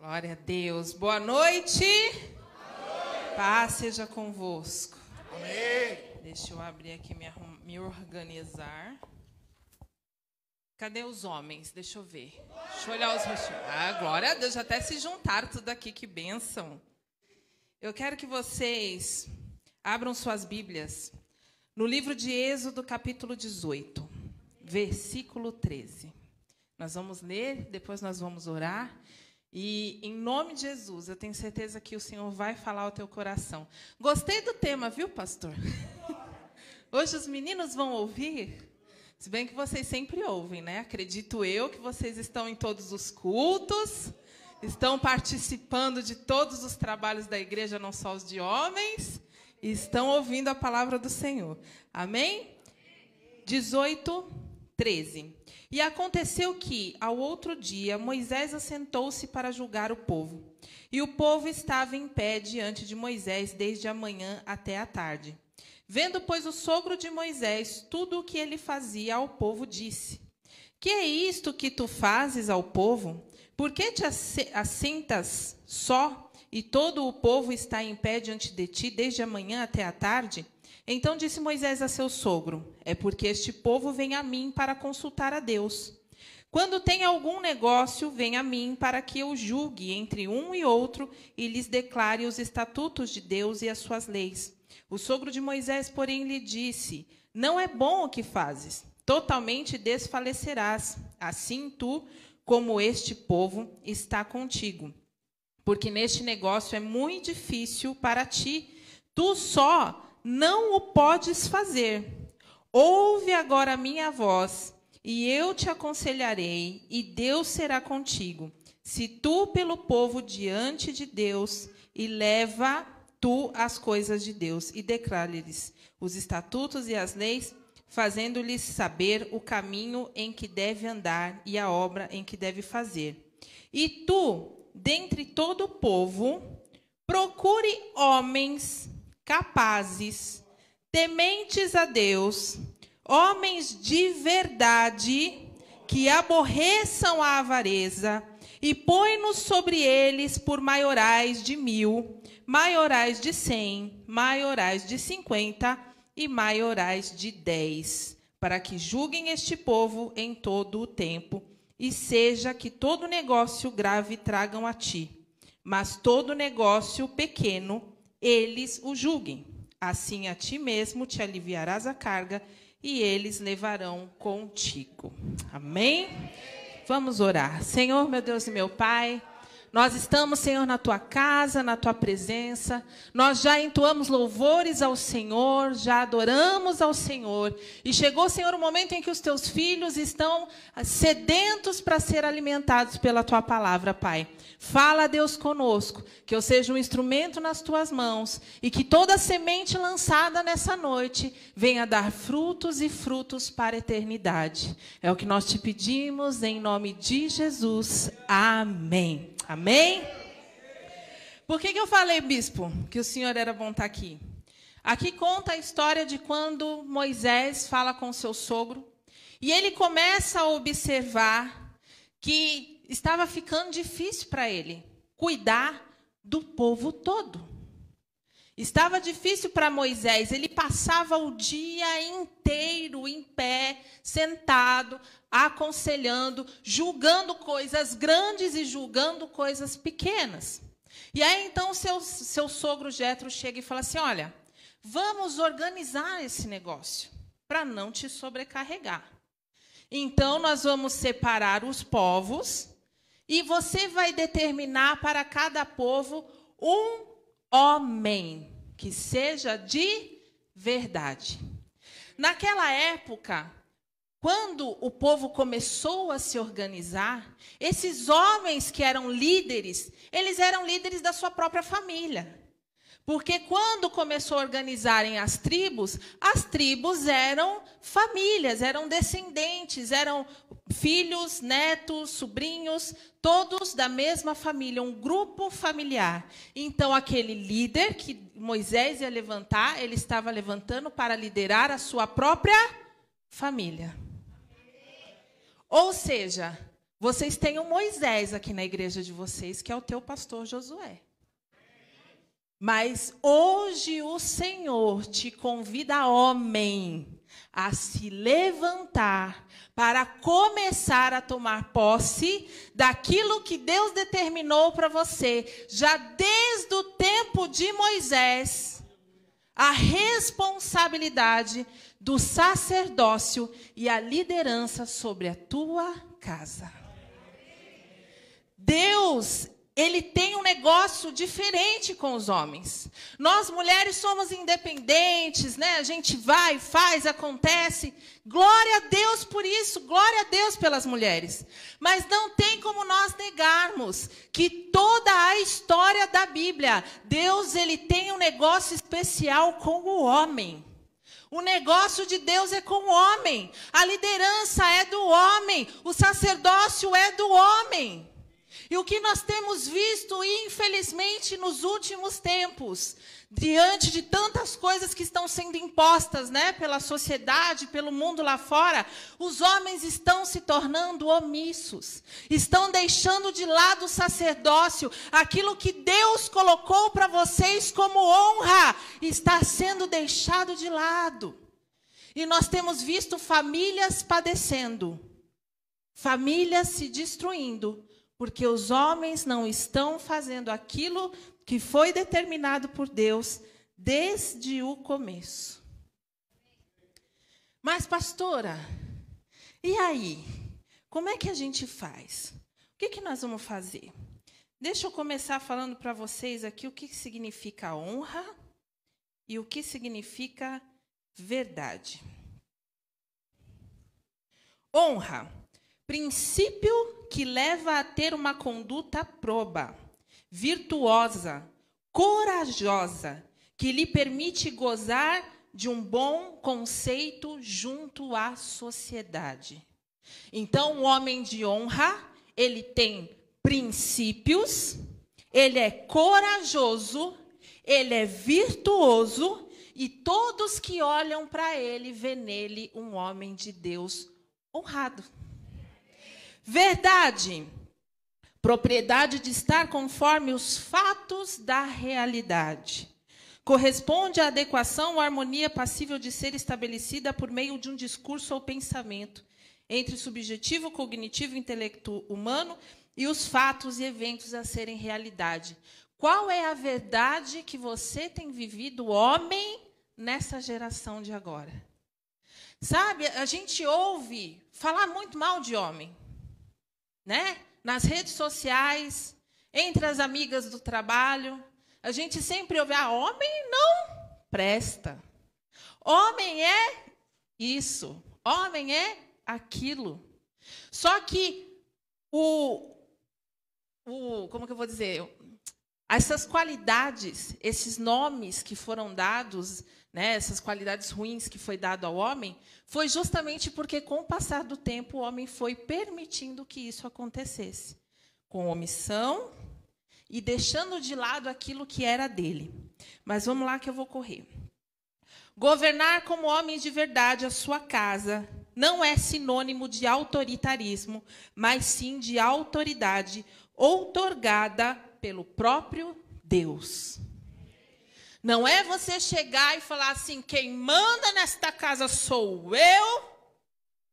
Glória a Deus. Boa noite. Paz seja convosco. Amém. Deixa eu abrir aqui, me organizar. Cadê os homens? Deixa eu ver. Deixa eu olhar os rostinhos. Ah, glória a Deus, já até se juntaram tudo aqui, que bênção. Eu quero que vocês abram suas Bíblias no livro de Êxodo, capítulo 18, versículo 13. Nós vamos ler, depois nós vamos orar. E, em nome de Jesus, eu tenho certeza que o Senhor vai falar ao teu coração. Gostei do tema, viu, pastor? Hoje os meninos vão ouvir, se bem que vocês sempre ouvem, né? Acredito eu que vocês estão em todos os cultos, estão participando de todos os trabalhos da igreja, não só os de homens, e estão ouvindo a palavra do Senhor. Amém? 18, 13. E aconteceu que, ao outro dia, Moisés assentou-se para julgar o povo. E o povo estava em pé diante de Moisés desde a manhã até a tarde. Vendo, pois, o sogro de Moisés tudo o que ele fazia ao povo, disse: Que é isto que tu fazes ao povo? Por que te assentas só, e todo o povo está em pé diante de ti desde a manhã até a tarde? Então disse Moisés a seu sogro: É porque este povo vem a mim para consultar a Deus. Quando tem algum negócio, vem a mim para que eu julgue entre um e outro e lhes declare os estatutos de Deus e as suas leis. O sogro de Moisés, porém, lhe disse: Não é bom o que fazes, totalmente desfalecerás. Assim tu, como este povo, está contigo. Porque neste negócio é muito difícil para ti, tu só não o podes fazer. Ouve agora a minha voz, e eu te aconselharei, e Deus será contigo. Se tu pelo povo diante de Deus, e leva tu as coisas de Deus, e declare-lhes os estatutos e as leis, fazendo-lhes saber o caminho em que deve andar e a obra em que deve fazer. E tu, dentre todo o povo, procure homens capazes, tementes a Deus, homens de verdade, que aborreçam a avareza, e põe-nos sobre eles por maiorais de 1000, maiorais de 100, maiorais de 50 e maiorais de 10, para que julguem este povo em todo o tempo, e seja que todo negócio grave tragam a ti, mas todo negócio pequeno eles o julguem. Assim a ti mesmo te aliviarás a carga, e eles levarão contigo. Amém? Vamos orar. Senhor, meu Deus e meu Pai, nós estamos, Senhor, na Tua casa, na Tua presença. Nós já entoamos louvores ao Senhor, já adoramos ao Senhor. E chegou, Senhor, o momento em que os Teus filhos estão sedentos para ser alimentados pela Tua palavra, Pai. Fala, Deus, conosco, que eu seja um instrumento nas Tuas mãos e que toda semente lançada nessa noite venha dar frutos e frutos para a eternidade. É o que nós te pedimos em nome de Jesus. Amém. Amém? Por que eu falei, bispo, que o senhor era bom estar aqui? Aqui conta a história de quando Moisés fala com seu sogro e ele começa a observar que estava ficando difícil para ele cuidar do povo todo. Estava difícil para Moisés, ele passava o dia inteiro em pé, sentado, aconselhando, julgando coisas grandes e julgando coisas pequenas. E aí então seu sogro Jetro chega e fala assim: olha, vamos organizar esse negócio para não te sobrecarregar. Então nós vamos separar os povos e você vai determinar para cada povo um homem que seja de verdade. Naquela época, quando o povo começou a se organizar, esses homens que eram líderes, eles eram líderes da sua própria família. Porque quando começou a organizarem as tribos eram famílias, eram descendentes, eram filhos, netos, sobrinhos, todos da mesma família, um grupo familiar. Então, aquele líder que Moisés ia levantar, ele estava levantando para liderar a sua própria família. Ou seja, Vocês têm um Moisés aqui na igreja de vocês, que é o teu pastor Josué. Mas hoje o Senhor te convida, homem, a se levantar para começar a tomar posse daquilo que Deus determinou para você, já desde o tempo de Moisés, a responsabilidade do sacerdócio e a liderança sobre a tua casa. Deus, Ele tem um negócio diferente com os homens. Nós, mulheres, somos independentes, né? A gente vai, faz, acontece. Glória a Deus por isso, glória a Deus pelas mulheres. Mas não tem como nós negarmos que toda a história da Bíblia, Deus, Ele tem um negócio especial com o homem. O negócio de Deus é com o homem. A liderança é do homem. O sacerdócio é do homem. E o que nós temos visto, infelizmente, nos últimos tempos, diante de tantas coisas que estão sendo impostas, né, pela sociedade, pelo mundo lá fora, os homens estão se tornando omissos, estão deixando de lado o sacerdócio, aquilo que Deus colocou para vocês como honra, está sendo deixado de lado. E nós temos visto famílias padecendo, famílias se destruindo, porque os homens não estão fazendo aquilo que foi determinado por Deus desde o começo. Mas, pastora, e aí? Como é que a gente faz? O que nós vamos fazer? Deixa eu começar falando para vocês aqui o que significa honra e o que significa verdade. Honra, princípio que leva a ter uma conduta proba, virtuosa, corajosa, que lhe permite gozar de um bom conceito junto à sociedade. Então, o homem de honra, ele tem princípios, ele é corajoso, ele é virtuoso, e todos que olham para ele, vê nele um homem de Deus honrado. Verdade, propriedade de estar conforme os fatos da realidade. Corresponde à adequação ou harmonia passível de ser estabelecida por meio de um discurso ou pensamento entre subjetivo, cognitivo e intelecto humano e os fatos e eventos a serem realidade. Qual é a verdade que você tem vivido, homem, nessa geração de agora? Sabe, a gente ouve falar muito mal de homem, né? Nas redes sociais, entre as amigas do trabalho, a gente sempre ouve, homem não presta. Homem é isso, homem é aquilo. Só que como que eu vou dizer? Essas qualidades, esses nomes que foram dados, né, essas qualidades ruins que foi dado ao homem, foi justamente porque, com o passar do tempo, o homem foi permitindo que isso acontecesse, com omissão e deixando de lado aquilo que era dele. Mas vamos lá que eu vou correr. Governar como homem de verdade a sua casa não é sinônimo de autoritarismo, mas sim de autoridade outorgada pelo próprio Deus. Não é você chegar e falar assim, quem manda nesta casa sou eu,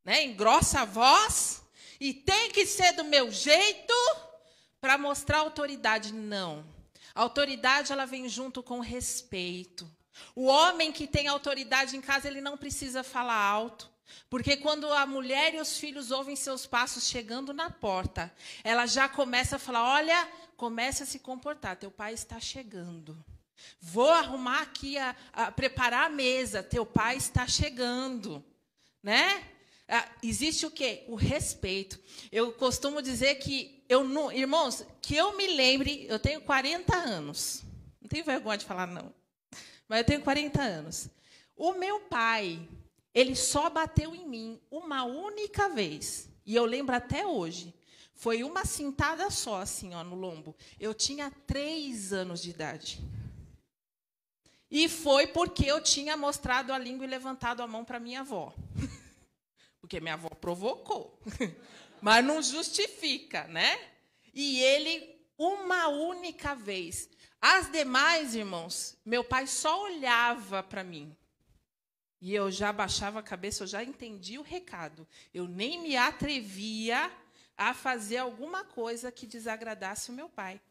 né? Engrossa a voz, e tem que ser do meu jeito para mostrar autoridade. Não. A autoridade, ela vem junto com respeito. O homem que tem autoridade em casa, ele não precisa falar alto. Porque quando a mulher e os filhos ouvem seus passos chegando na porta, ela já começa a falar, olha, comece a se comportar, teu pai está chegando. Vou arrumar aqui, preparar a mesa, teu pai está chegando. Né? Existe o quê? O respeito. Eu costumo dizer que, irmãos, que eu me lembre, eu tenho 40 anos. Não tenho vergonha de falar, não. Mas eu tenho 40 anos. O meu pai, ele só bateu em mim uma única vez. E eu lembro até hoje. Foi uma cintada só, assim, ó, no lombo. Eu tinha 3 anos de idade. E foi porque eu tinha mostrado a língua e levantado a mão para minha avó. porque minha avó provocou. Mas não justifica, né? E ele, uma única vez. As demais, irmãos, meu pai só olhava para mim. E eu já baixava a cabeça, eu já entendia o recado. Eu nem me atrevia a fazer alguma coisa que desagradasse o meu pai.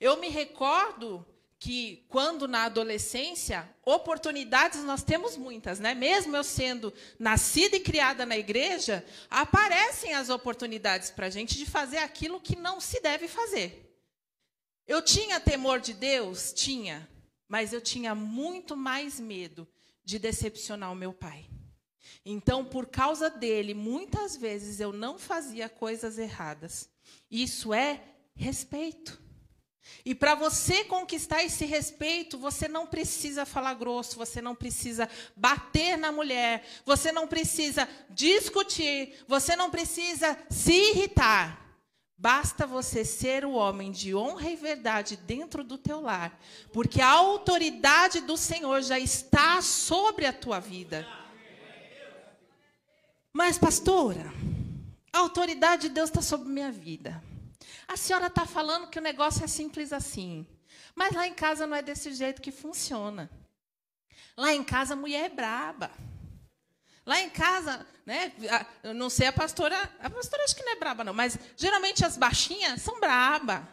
Eu me recordo que, quando na adolescência, oportunidades nós temos muitas, né? Mesmo eu sendo nascida e criada na igreja, aparecem as oportunidades para a gente de fazer aquilo que não se deve fazer. Eu tinha temor de Deus? Tinha. Mas eu tinha muito mais medo de decepcionar o meu pai. Então, por causa dele, muitas vezes eu não fazia coisas erradas. Isso é respeito. E para você conquistar esse respeito, você não precisa falar grosso, você não precisa bater na mulher, você não precisa discutir, você não precisa se irritar. Basta você ser o homem de honra e verdade dentro do teu lar, porque a autoridade do Senhor já está sobre a tua vida. Mas, pastora, a autoridade de Deus está sobre minha vida. A senhora está falando que o negócio é simples assim. Mas lá em casa não é desse jeito que funciona. Lá em casa a mulher é braba. Lá em casa, né, eu não sei a pastora acho que não é braba não, mas geralmente as baixinhas são braba.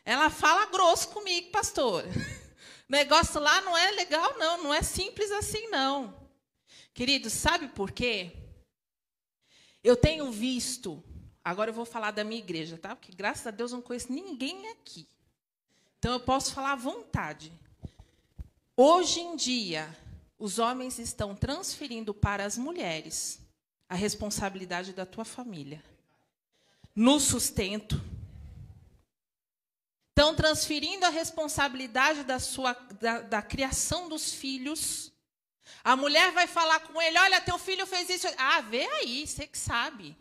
Ela fala grosso comigo, pastora. O negócio lá não é legal não, não é simples assim não. Queridos, sabe por quê? Eu tenho visto, agora eu vou falar da minha igreja, tá? Porque graças a Deus eu não conheço ninguém aqui. Então eu posso falar à vontade. Hoje em dia, os homens estão transferindo para as mulheres a responsabilidade da tua família. No sustento. Estão transferindo a responsabilidade da criação dos filhos. A mulher vai falar com ele, olha, teu filho fez isso. Ah, vê aí, você que sabe.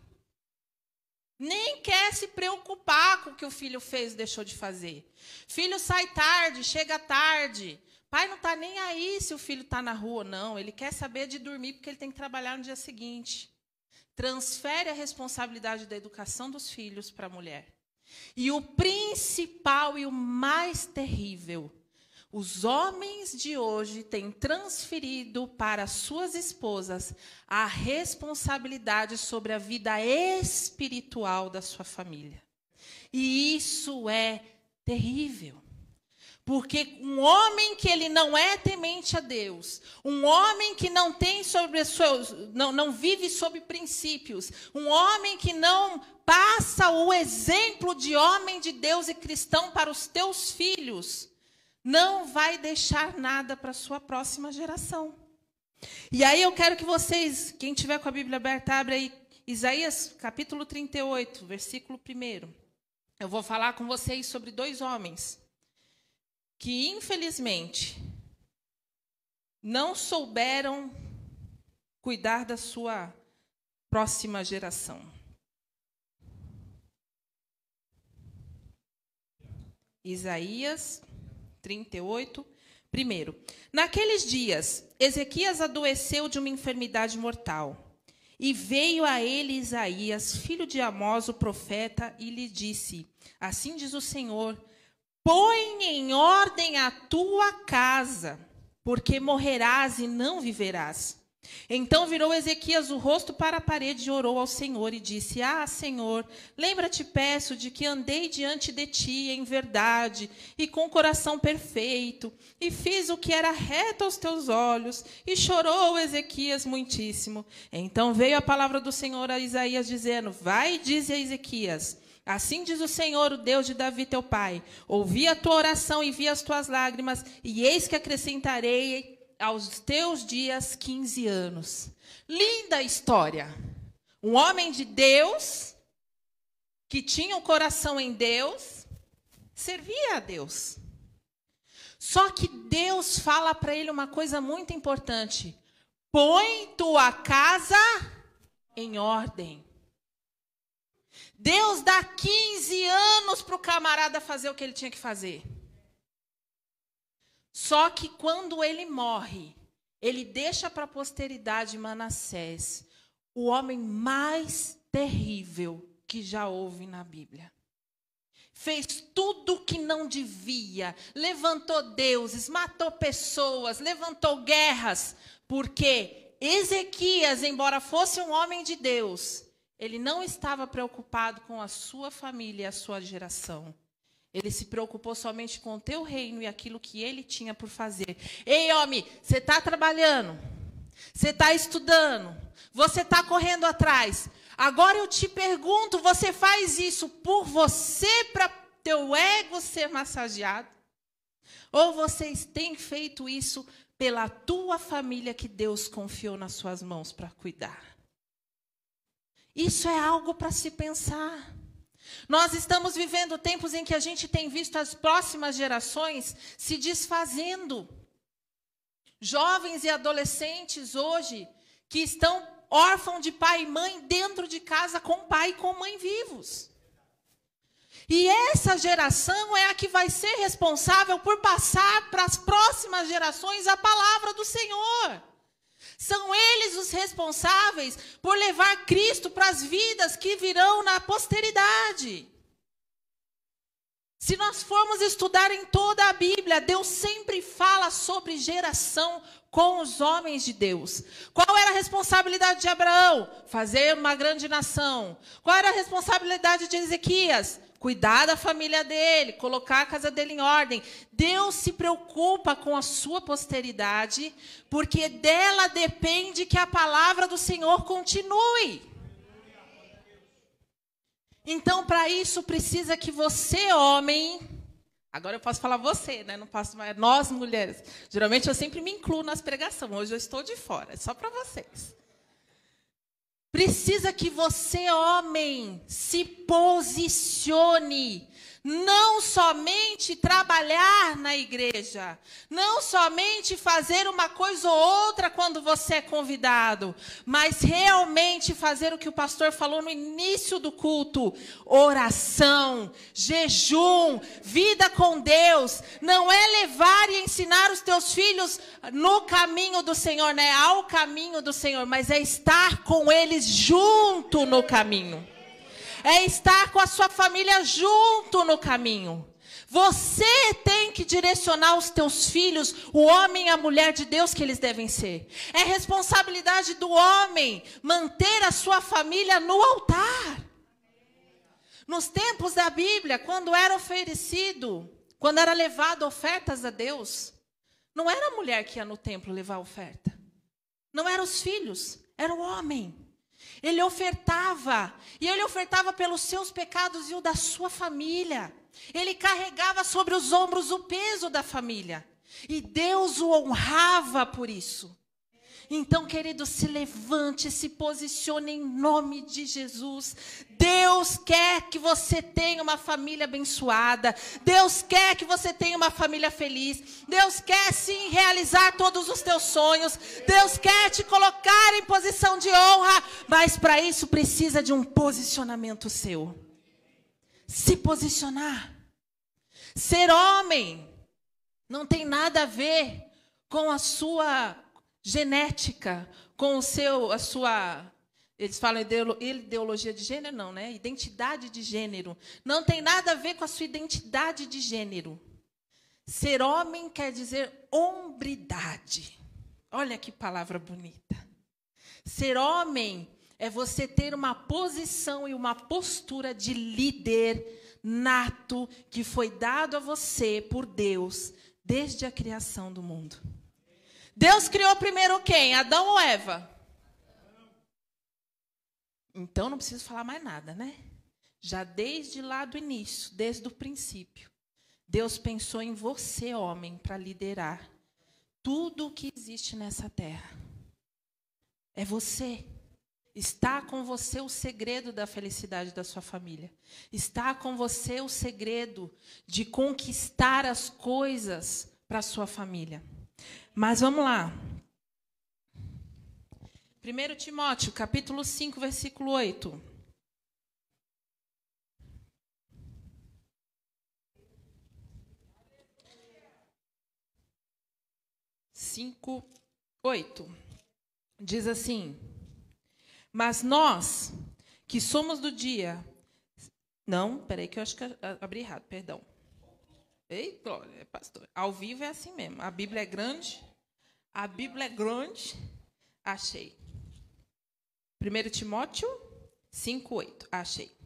Nem quer se preocupar com o que o filho fez, deixou de fazer. Filho sai tarde, chega tarde. Pai não está nem aí se o filho está na rua ou não. Ele quer saber de dormir porque ele tem que trabalhar no dia seguinte. Transfere a responsabilidade da educação dos filhos para a mulher. E o principal e o mais terrível, os homens de hoje têm transferido para suas esposas a responsabilidade sobre a vida espiritual da sua família. E isso é terrível. Porque um homem que ele não é temente a Deus, um homem que não tem não vive sob princípios, um homem que não passa o exemplo de homem de Deus e cristão para os teus filhos, não vai deixar nada para a sua próxima geração. E aí eu quero que vocês, quem tiver com a Bíblia aberta, abra aí Isaías capítulo 38, versículo 1. Eu vou falar com vocês sobre 2 homens que, infelizmente, não souberam cuidar da sua próxima geração. Isaías 38, 1. Naqueles dias, Ezequias adoeceu de uma enfermidade mortal. E veio a ele Isaías, filho de Amós, o profeta, e lhe disse, assim diz o Senhor, põe em ordem a tua casa, porque morrerás e não viverás. Então virou Ezequias o rosto para a parede e orou ao Senhor e disse, Senhor, lembra-te, peço, de que andei diante de ti em verdade e com coração perfeito, e fiz o que era reto aos teus olhos. E chorou Ezequias muitíssimo. Então veio a palavra do Senhor a Isaías, dizendo, vai e dize a Ezequias, assim diz o Senhor, o Deus de Davi teu pai, ouvi a tua oração e vi as tuas lágrimas, e eis que acrescentarei aos teus dias 15 anos. Linda história. Um homem de Deus, que tinha um coração em Deus, servia a Deus. Só que Deus fala para ele uma coisa muito importante. Põe tua casa em ordem. Deus dá 15 anos para o camarada fazer o que ele tinha que fazer. Só que quando ele morre, ele deixa para a posteridade Manassés, o homem mais terrível que já houve na Bíblia. Fez tudo o que não devia, levantou deuses, matou pessoas, levantou guerras, porque Ezequias, embora fosse um homem de Deus, ele não estava preocupado com a sua família e a sua geração. Ele se preocupou somente com o teu reino e aquilo que ele tinha por fazer. Ei, homem, você está trabalhando, você está estudando, você está correndo atrás. Agora eu te pergunto, você faz isso por você, para teu ego ser massageado? Ou vocês têm feito isso pela tua família que Deus confiou nas suas mãos para cuidar? Isso é algo para se pensar. Nós estamos vivendo tempos em que a gente tem visto as próximas gerações se desfazendo. Jovens e adolescentes hoje que estão órfãos de pai e mãe dentro de casa com pai e com mãe vivos. E essa geração é a que vai ser responsável por passar para as próximas gerações a palavra do Senhor. São eles os responsáveis por levar Cristo para as vidas que virão na posteridade. Se nós formos estudar em toda a Bíblia, Deus sempre fala sobre geração com os homens de Deus. Qual era a responsabilidade de Abraão? Fazer uma grande nação. Qual era a responsabilidade de Ezequias? Cuidar da família dele, colocar a casa dele em ordem. Deus se preocupa com a sua posteridade, porque dela depende que a palavra do Senhor continue. Então, para isso, precisa que você, homem... Agora eu posso falar você, né? Não posso mais nós, mulheres. Geralmente eu sempre me incluo nas pregações. Hoje eu estou de fora, é só para vocês. Precisa que você, homem, se posicione. Não somente trabalhar na igreja, não somente fazer uma coisa ou outra quando você é convidado, mas realmente fazer o que o pastor falou no início do culto: oração, jejum, vida com Deus. Não é levar e ensinar os teus filhos no caminho do Senhor, né? Ao caminho do Senhor, mas é estar com eles junto no caminho. É estar com a sua família junto no caminho. Você tem que direcionar os teus filhos, o homem e a mulher de Deus que eles devem ser. É responsabilidade do homem manter a sua família no altar. Nos tempos da Bíblia, quando era oferecido, quando era levado ofertas a Deus, não era a mulher que ia no templo levar oferta. Não eram os filhos, era o homem. Ele ofertava, e ele ofertava pelos seus pecados e o da sua família. Ele carregava sobre os ombros o peso da família. E Deus o honrava por isso. Então, querido, se levante, se posicione em nome de Jesus. Deus quer que você tenha uma família abençoada. Deus quer que você tenha uma família feliz. Deus quer, sim, realizar todos os teus sonhos. Deus quer te colocar em posição de honra. Mas, para isso, precisa de um posicionamento seu. Se posicionar. Ser homem não tem nada a ver com a sua genética, com a sua, eles falam ideologia de gênero, não, né? Identidade de gênero. Não tem nada a ver com a sua identidade de gênero. Ser homem quer dizer hombridade. Olha que palavra bonita. Ser homem é você ter uma posição e uma postura de líder nato que foi dado a você por Deus desde a criação do mundo. Deus criou primeiro quem? Adão ou Eva? Então não preciso falar mais nada, né? Já desde lá do início, desde o princípio, Deus pensou em você, homem, para liderar tudo o que existe nessa terra. É você. Está com você o segredo da felicidade da sua família. Está com você o segredo de conquistar as coisas para a sua família. Mas vamos lá. 1 Timóteo, capítulo 5, versículo 8. 5:8. Diz assim: Mas nós, que somos do dia... Não, peraí que eu acho que eu abri errado, perdão. Ei, glória, pastor. Ao vivo é assim mesmo. A Bíblia é grande. A Bíblia é grande. Achei. 1 Timóteo 5:8. Achei.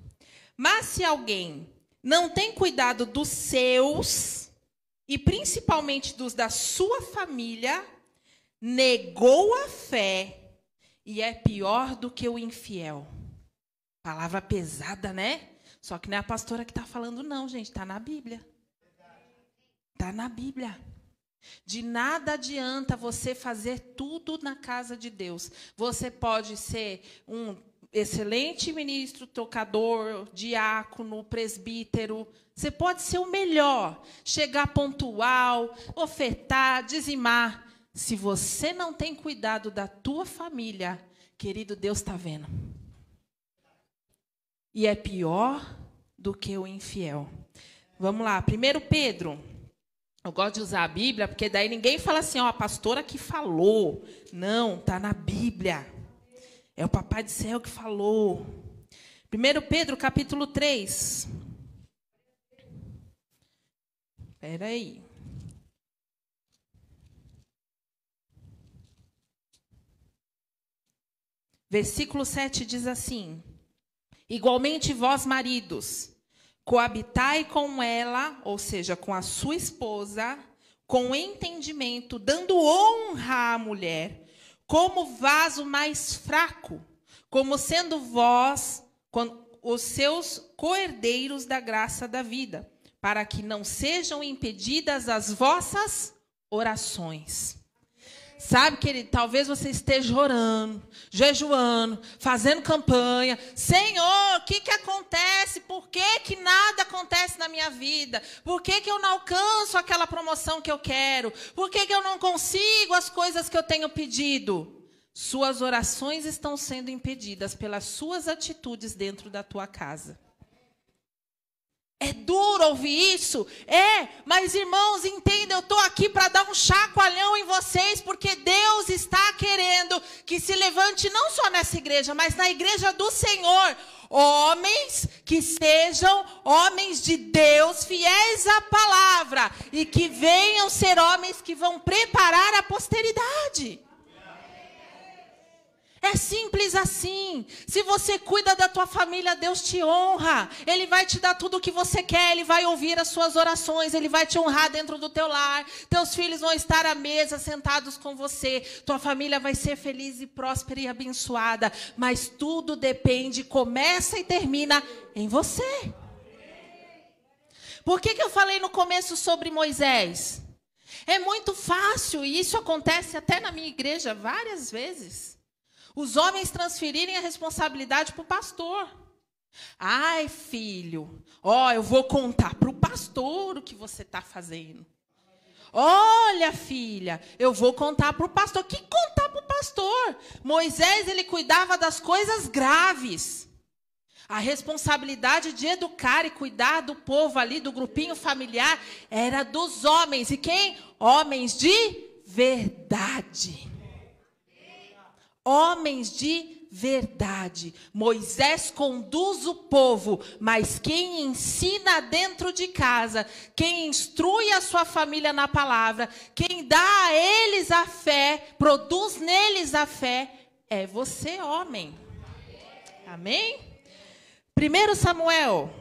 Mas se alguém não tem cuidado dos seus, e principalmente dos da sua família, negou a fé e é pior do que o infiel. Palavra pesada, né? Só que não é a pastora que está falando, não, gente. Está na Bíblia. Está na Bíblia. De nada adianta você fazer tudo na casa de Deus. Você pode ser um excelente ministro, tocador, diácono, presbítero. Você pode ser o melhor. Chegar pontual, ofertar, dizimar. Se você não tem cuidado da tua família, querido, Deus está vendo. E é pior do que o infiel. Vamos lá, 1 Pedro. Eu gosto de usar a Bíblia, porque daí ninguém fala assim, ó, a pastora que falou. Não, está na Bíblia. É o Papai do Céu que falou. 1 Pedro, capítulo 3. Espera aí. Versículo 7 diz assim: igualmente vós, maridos, coabitai com ela, ou seja, com a sua esposa, com entendimento, dando honra à mulher, como vaso mais fraco, como sendo vós os seus coherdeiros da graça da vida, para que não sejam impedidas as vossas orações. Sabe, querido, talvez você esteja orando, jejuando, fazendo campanha. Senhor, o que acontece? Por que nada acontece na minha vida? Por que eu não alcanço aquela promoção que eu quero? Por que eu não consigo as coisas que eu tenho pedido? Suas orações estão sendo impedidas pelas suas atitudes dentro da tua casa. É duro ouvir isso? É, mas irmãos, entendem, eu estou aqui para dar um chacoalhão em vocês, porque Deus está querendo que se levante não só nessa igreja, mas na igreja do Senhor, homens que sejam homens de Deus, fiéis à palavra, e que venham ser homens que vão preparar a posteridade. É simples assim. Se você cuida da tua família, Deus te honra. Ele vai te dar tudo o que você quer. Ele vai ouvir as suas orações. Ele vai te honrar dentro do teu lar. Teus filhos vão estar à mesa, sentados com você. Tua família vai ser feliz e próspera e abençoada. Mas tudo depende, começa e termina em você. Por que eu falei no começo sobre Moisés? É muito fácil, e isso acontece até na minha igreja várias vezes. Os homens transferirem a responsabilidade para o pastor. Ai, filho, eu vou contar para o pastor o que você está fazendo. Olha, filha, eu vou contar para o pastor. Que contar para o pastor? Moisés, ele cuidava das coisas graves. A responsabilidade de educar e cuidar do povo ali, do grupinho familiar, era dos homens. E quem? Homens de verdade. Homens de verdade. Moisés conduz o povo, mas quem ensina dentro de casa, quem instrui a sua família na palavra, quem dá a eles a fé, produz neles a fé, é você, homem. Amém? 1 Samuel,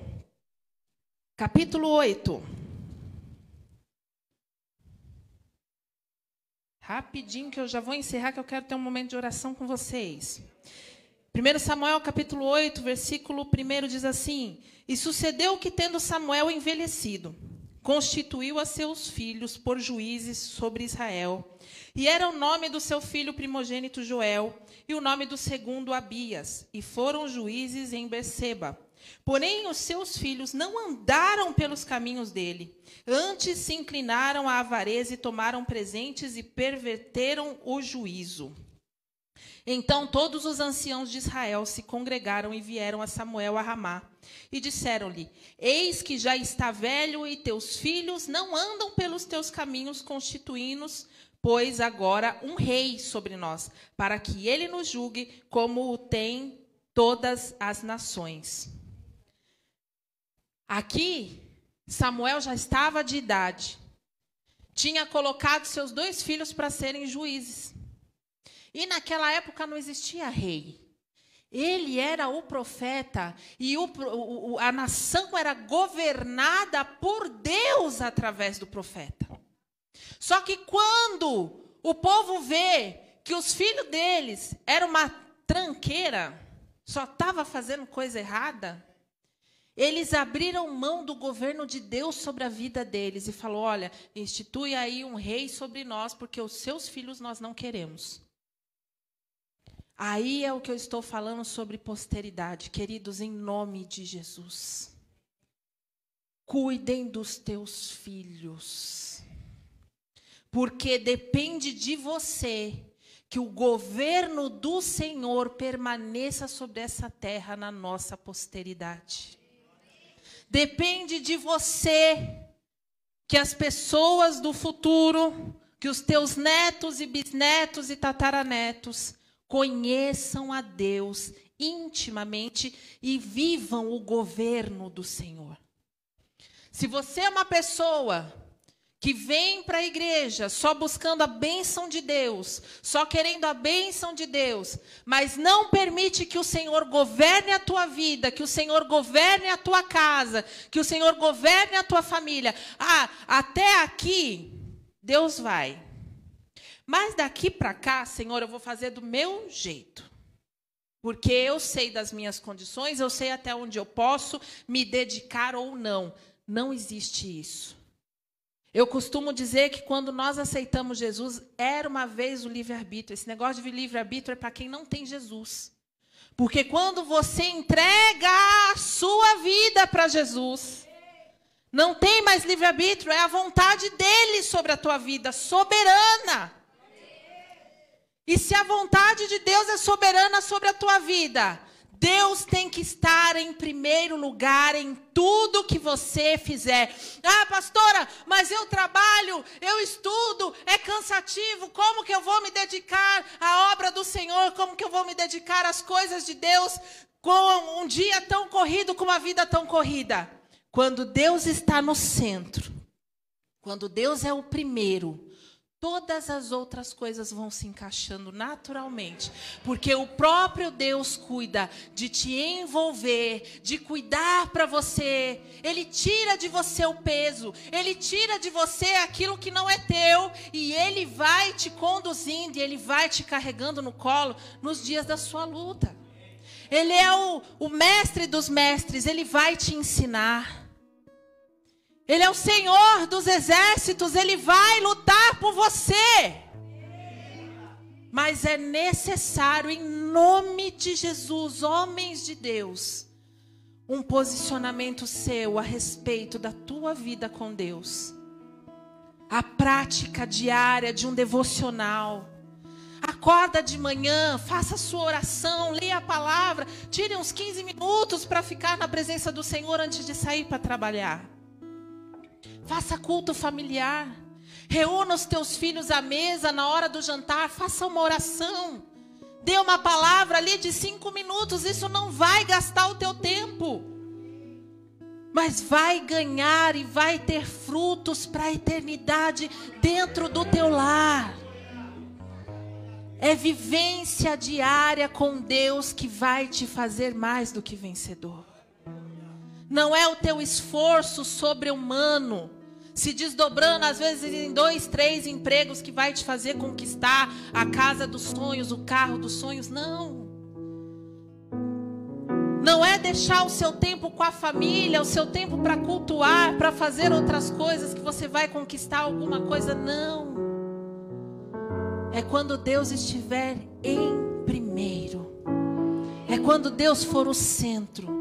capítulo 8. Rapidinho, que eu já vou encerrar, que eu quero ter um momento de oração com vocês. 1 Samuel, capítulo 8, versículo 1 diz assim: e sucedeu que, tendo Samuel envelhecido, constituiu a seus filhos por juízes sobre Israel. E era o nome do seu filho primogênito Joel, e o nome do segundo Abias, e foram juízes em Berseba. Porém, os seus filhos não andaram pelos caminhos dele. Antes se inclinaram à avareza e tomaram presentes e perverteram o juízo. Então todos os anciãos de Israel se congregaram e vieram a Samuel a Ramá. E disseram-lhe: eis que já está velho e teus filhos não andam pelos teus caminhos constituídos pois agora um rei sobre nós, para que ele nos julgue como o tem todas as nações. Aqui, Samuel já estava de idade. Tinha colocado seus 2 filhos para serem juízes. E naquela época não existia rei. Ele era o profeta e a nação era governada por Deus através do profeta. Só que quando o povo vê que os filhos deles eram uma tranqueira, só estava fazendo coisa errada, eles abriram mão do governo de Deus sobre a vida deles e falou: olha, institui aí um rei sobre nós, porque os seus filhos nós não queremos. Aí é o que eu estou falando sobre posteridade. Queridos, em nome de Jesus, cuidem dos teus filhos, porque depende de você que o governo do Senhor permaneça sobre essa terra na nossa posteridade. Depende de você que as pessoas do futuro, que os teus netos e bisnetos e tataranetos conheçam a Deus intimamente e vivam o governo do Senhor. Se você é uma pessoa que vem para a igreja só buscando a bênção de Deus, só querendo a bênção de Deus, mas não permite que o Senhor governe a tua vida, que o Senhor governe a tua casa, que o Senhor governe a tua família. Até aqui, Deus vai. Mas daqui para cá, Senhor, eu vou fazer do meu jeito. Porque eu sei das minhas condições, eu sei até onde eu posso me dedicar ou não. Não existe isso. Eu costumo dizer que quando nós aceitamos Jesus, era uma vez o livre-arbítrio. Esse negócio de livre-arbítrio é para quem não tem Jesus. Porque quando você entrega a sua vida para Jesus, não tem mais livre-arbítrio, é a vontade dele sobre a tua vida, soberana. E se a vontade de Deus é soberana sobre a tua vida, Deus tem que estar em primeiro lugar em tudo que você fizer. Pastora, mas eu trabalho, eu estudo, é cansativo. Como que eu vou me dedicar à obra do Senhor? Como que eu vou me dedicar às coisas de Deus com um dia tão corrido, com uma vida tão corrida? Quando Deus está no centro, quando Deus é o primeiro, todas as outras coisas vão se encaixando naturalmente, porque o próprio Deus cuida de te envolver, de cuidar para você. Ele tira de você o peso, ele tira de você aquilo que não é teu, e ele vai te conduzindo, e ele vai te carregando no colo nos dias da sua luta. Ele é o mestre dos mestres, ele vai te ensinar. Ele é o Senhor dos exércitos, ele vai lutar por você. Mas é necessário, em nome de Jesus, homens de Deus, um posicionamento seu a respeito da tua vida com Deus. A prática diária de um devocional. Acorda de manhã, faça a sua oração, leia a palavra, tire uns 15 minutos para ficar na presença do Senhor antes de sair para trabalhar. Faça culto familiar. Reúna os teus filhos à mesa na hora do jantar. Faça uma oração. Dê uma palavra ali de 5 minutos. Isso não vai gastar o teu tempo. Mas vai ganhar e vai ter frutos para a eternidade dentro do teu lar. É vivência diária com Deus que vai te fazer mais do que vencedor. Não é o teu esforço sobre-humano, se desdobrando às vezes em 2, 3 empregos, que vai te fazer conquistar a casa dos sonhos, o carro dos sonhos. Não. Não é deixar o seu tempo com a família, o seu tempo para cultuar, para fazer outras coisas que você vai conquistar alguma coisa. Não. É quando Deus estiver em primeiro. É quando Deus for o centro.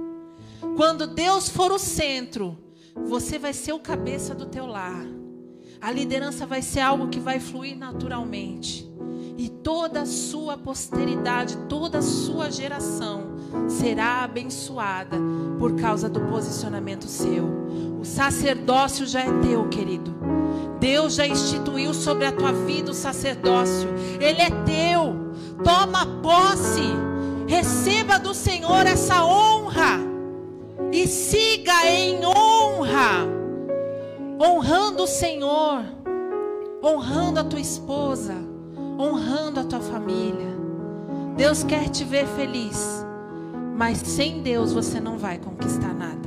Quando Deus for o centro, você vai ser o cabeça do teu lar. A liderança vai ser algo que vai fluir naturalmente. E toda a sua posteridade, toda a sua geração será abençoada por causa do posicionamento seu. O sacerdócio já é teu, querido. Deus já instituiu sobre a tua vida o sacerdócio. Ele é teu. Toma posse. Receba do Senhor essa honra. E siga em honra. Honrando o Senhor. Honrando a tua esposa. Honrando a tua família. Deus quer te ver feliz. Mas sem Deus você não vai conquistar nada.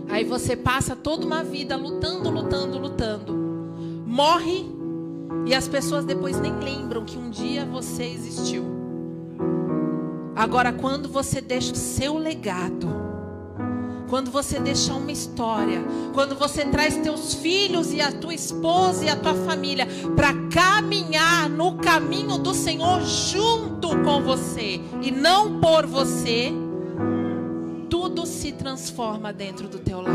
Aí você passa toda uma vida lutando. Morre e as pessoas depois nem lembram que um dia você existiu. Agora, quando você deixa o seu legado, quando você deixa uma história, quando você traz teus filhos e a tua esposa e a tua família para caminhar no caminho do Senhor junto com você e não por você, tudo se transforma dentro do teu lar.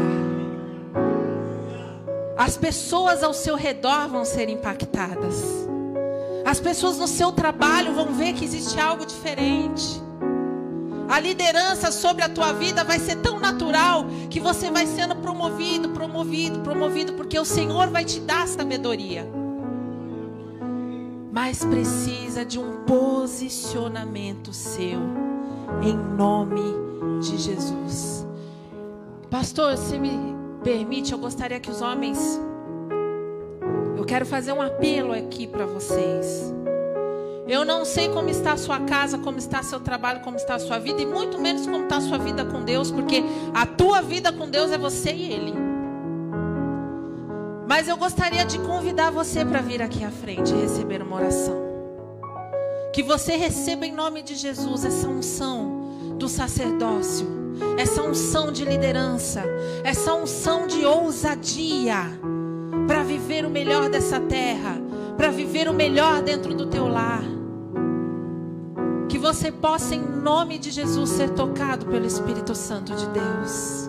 As pessoas ao seu redor vão ser impactadas. As pessoas no seu trabalho vão ver que existe algo diferente. A liderança sobre a tua vida vai ser tão natural que você vai sendo promovido, porque o Senhor vai te dar sabedoria. Mas precisa de um posicionamento seu, em nome de Jesus. Pastor, se me permite, eu gostaria que os homens... Eu quero fazer um apelo aqui para vocês. Eu não sei como está a sua casa, como está seu trabalho, como está a sua vida, e muito menos como está a sua vida com Deus, porque a tua vida com Deus é você e Ele. Mas eu gostaria de convidar você para vir aqui à frente e receber uma oração. Que você receba em nome de Jesus essa unção do sacerdócio, essa unção de liderança, essa unção de ousadia para viver o melhor dessa terra, para viver o melhor dentro do teu lar. Que você possa, em nome de Jesus, ser tocado pelo Espírito Santo de Deus.